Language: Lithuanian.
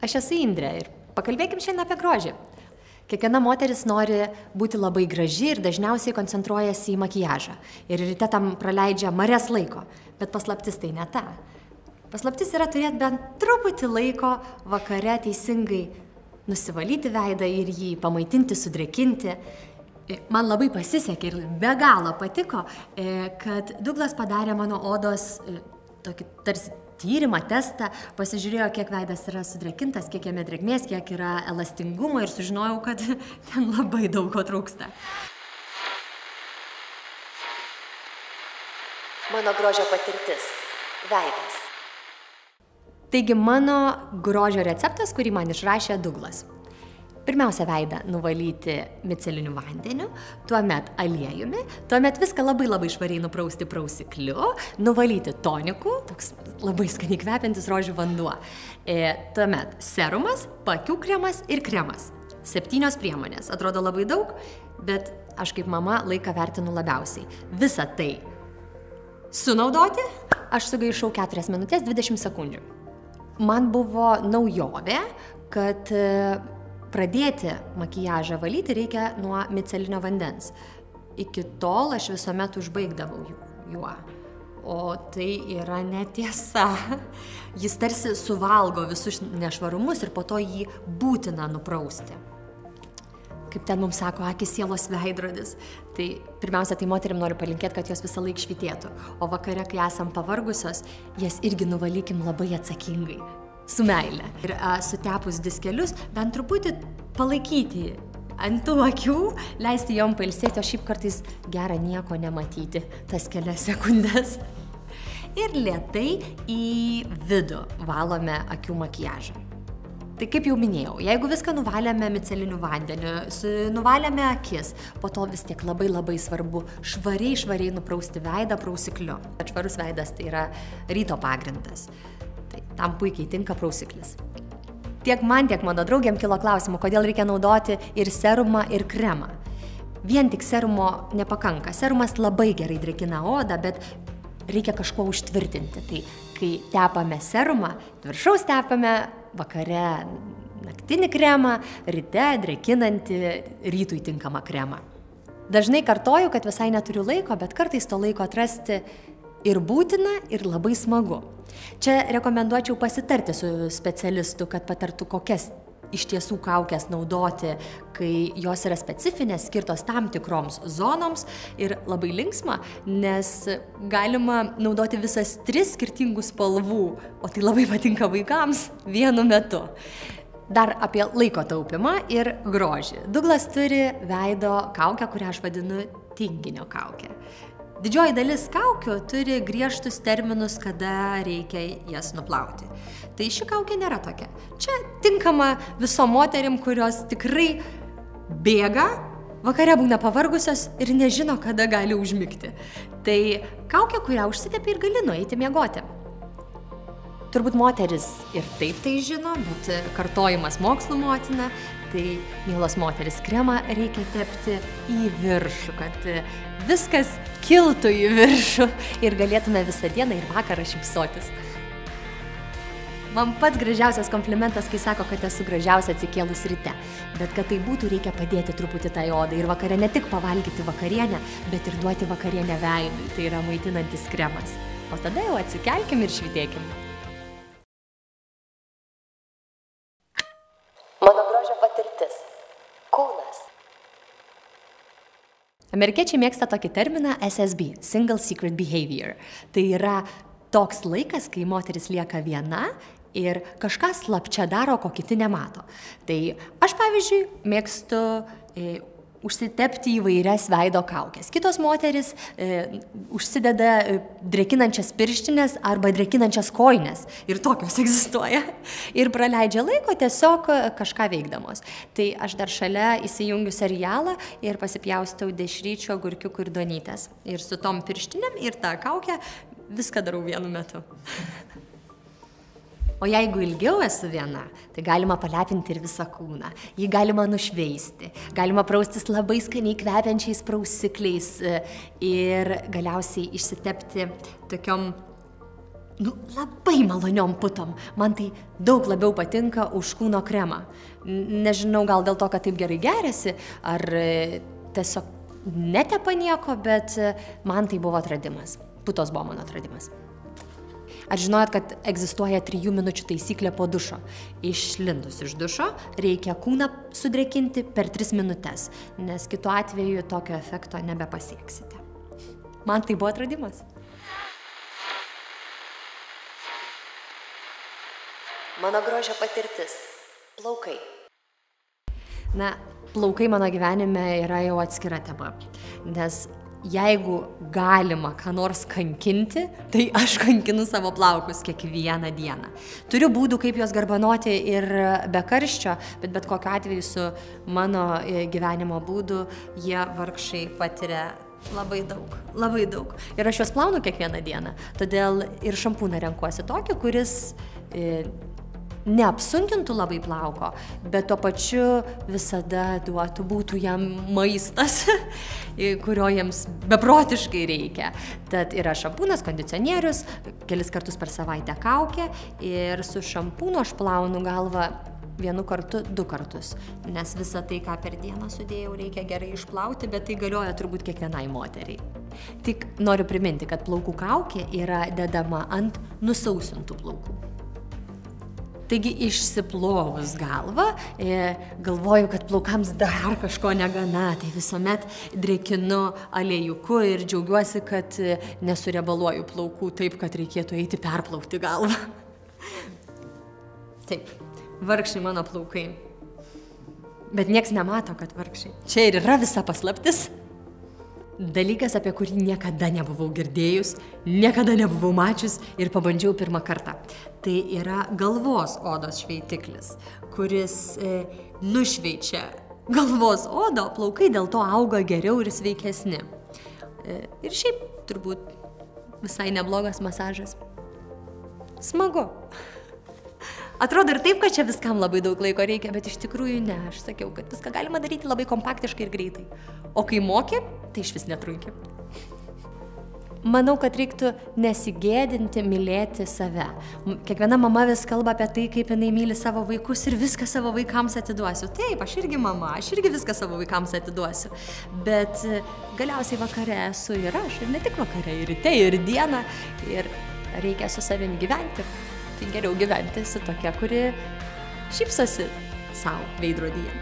Aš esu Indrė ir pakalbėkim šiandien apie grožį. Kiekviena moteris nori būti labai graži ir dažniausiai koncentruojasi į makiažą. Ir ryte tam praleidžia marias laiko. Bet paslaptis tai ne ta. Paslaptis yra turėti bent truputį laiko vakare teisingai nusivalyti veidą ir jį pamaitinti, sudrėkinti. Man labai pasisekė ir be galo patiko, kad Douglas padarė mano odos tokį tarsi tyrimą, testą, pasižiūrėjo, kiek veidas yra sudrėkintas, kiek jame drėgmės, kiek yra elastingumo ir sužinojau, kad ten labai daug ko trūksta. Mano grožio patirtis – veidas. Taigi mano grožio receptas, kurį man išrašė Douglas. Pirmiausia, veidą nuvalyti miceliniu vandeniu, tuomet aliejumi, tuomet viską labai švariai nuprausti prausikliu, nuvalyti toniku, toks labai skaniai kvepiantis rožių vanduo. Tuomet serumas, paakių kremas ir kremas. 7 priemonės. Atrodo labai daug, bet aš kaip mama laiką vertinu labiausiai. Visą tai sunaudoti aš sugaišau 4 minutės 20 sekundžių. Man buvo naujovė, kad pradėti makiažą valyti reikia nuo micelinio vandens. Iki tol aš visuomet užbaigdavau juo. O tai yra netiesa. Jis tarsi suvalgo visus nešvarumus ir po to jį būtina nuprausti. Kaip ten mums sako, akis sielos veidrodis. Tai pirmiausia, tai moterim noriu palinkėti, kad jos visą laiką švytėtų. O vakare, kai esam pavargusios, jas irgi nuvalykim labai atsakingai. Su meile. Ir sutepus diskelius, bent truputį palaikyti ant tų akių, leisti jom pailsėti, o šiaip kartais gera nieko nematyti tas kelias sekundės. Ir lėtai į vidų valome akių makiažą. Tai kaip jau minėjau, jeigu viską nuvalėme miceliniu vandeniu, nuvalėme akis, po to vis tiek labai svarbu švariai nuprausti veidą prausikliu. Švarus veidas tai yra ryto pagrindas. Tam puikiai tinka prausiklis. Tiek man, tiek mano draugėm kilo klausimų, kodėl reikia naudoti ir serumą, ir kremą. Vien tik serumo nepakanka. Serumas labai gerai drėkina odą, bet reikia kažko užtvirtinti. Tai kai tepame serumą, viršaus tepame vakare naktinį kremą, ryte drėkinantį rytui tinkamą kremą. Dažnai kartoju, kad visai neturiu laiko, bet kartais to laiko atrasti ir būtina, ir labai smagu. Čia rekomenduočiau pasitarti su specialistu, kad patartų, kokias iš tiesų kaukės naudoti, kai jos yra specifinės, skirtos tam tikroms zonoms ir labai linksma, nes galima naudoti visas 3 skirtingų spalvų, o tai labai patinka vaikams vienu metu. Dar apie laiko taupimą ir grožį. Douglas turi veido kaukę, kurią aš vadinu tinginio kaukę. Didžioji dalis kaukių turi griežtus terminus, kada reikia jas nuplauti. Tai ši kaukė nėra tokia. Čia tinkama visom moterim, kurios tikrai bėga, vakare būna pavargusios ir nežino, kada gali užmigti. Tai kaukė, kurią užsitepi ir gali nueiti miegoti. Turbūt moteris ir taip tai žino, bet kartojimas mokslų motina, tai, mielos moteris, kremą reikia tepti į viršų, kad viskas kiltų į viršų ir galėtume visą dieną ir vakarą šypsotis. Man pats gražiausias komplimentas, kai sako, kad esu gražiausia atsikėlus ryte. Bet kad tai būtų, reikia padėti truputį tai odai ir vakare ne tik pavalgyti vakarienę, bet ir duoti vakarienę veidui. Tai yra maitinantis kremas. O tada jau atsikelkim ir švytėkim. Mano grožio patirtis – kūnas. Amerikiečiai mėgsta tokį terminą SSB – Single Secret Behavior. Tai yra toks laikas, kai moteris lieka viena ir kažką slapčia daro, ko kiti nemato. Tai aš, pavyzdžiui, mėgstu užsitepti įvairias veido kaukės. Kitos moteris užsideda drėkinančias pirštinės arba drėkinančias kojines. Ir tokios egzistuoja. Ir praleidžia laiko tiesiog kažką veikdamos. Tai aš dar šalia įsijungiu serialą ir pasipjaustau dešryčių, agurkiukų ir duonytės. Ir su tom pirštinėm ir tą kaukę viską darau vienu metu. O jeigu ilgiau esu viena, tai galima palepinti ir visą kūną. Jį galima nušveisti, galima praustis labai skaniai kvepiančiais prausikliais ir galiausiai išsitepti tokiom labai maloniom putom. Man tai daug labiau patinka už kūno kremą. Nežinau, gal dėl to, kad taip gerai geriasi, ar tiesiog netepa nieko, bet man tai buvo atradimas. Putos buvo mano atradimas. Ar žinojot, kad egzistuoja 3 minučių taisyklė po dušo? Išlindus iš dušo reikia kūną sudrėkinti per 3 minutes, nes kitu atveju tokio efekto nebepasieksite. Man tai buvo atradimas. Mano grožio patirtis. Plaukai. Na, plaukai mano gyvenime yra jau atskira tema, nes jeigu galima ką nors kankinti, tai aš kankinu savo plaukus kiekvieną dieną. Turiu būdų, kaip juos garbanoti ir be karščio, bet kokiu atveju su mano gyvenimo būdu jie vargšai patiria labai daug. Ir aš juos plaunu kiekvieną dieną, todėl ir šampūną renkuosi tokį, kuris neapsunkintų labai plauko, bet tuo pačiu visada būtų jam maistas, kurio jiems beprotiškai reikia. Tad yra šampūnas, kondicionierius, kelis kartus per savaitę kaukė ir su šampūnu aš plaunu galvą 1 kartu, 2 kartus, nes visą tai, ką per dieną sudėjau, reikia gerai išplauti, bet tai galioja turbūt kiekvienai moteriai. Tik noriu priminti, kad plaukų kaukė yra dedama ant nusausintų plaukų. Taigi išsiplovus galvą, galvoju, kad plaukams dar kažko negana, tai visuomet drėkinu aliejuku ir džiaugiuosi, kad nesuriebaluoju plaukų taip, kad reikėtų eiti perplaukti galvą. Taip, vargšai mano plaukai. Bet nieks nemato, kad vargšai. Čia ir yra visa paslaptis. Dalykas, apie kurį niekada nebuvau girdėjus, niekada nebuvau mačius ir pabandžiau pirmą kartą. Tai yra galvos odos šveitiklis, kuris nušveičia galvos odą, plaukai dėl to auga geriau ir sveikesni. Ir šiaip turbūt visai neblogas masažas. Smagu. Atrodo ir taip, kad čia viskam labai daug laiko reikia, bet iš tikrųjų ne. Aš sakiau, kad viską galima daryti labai kompaktiškai ir greitai. O kai moki, tai iš vis netrunki. Manau, kad reiktų nesigėdinti mylėti save. Kiekviena mama vis kalba apie tai, kaip jinai myli savo vaikus ir viską savo vaikams atiduosiu. Taip, aš irgi mama, aš irgi viską savo vaikams atiduosiu. Bet galiausiai vakare esu ir aš, ir ne tik vakare, ir ryte, ir dieną. Ir reikia su savim gyventi. Tai geriau gyventi su tokia, kuri šypsosi savo veidrodyje.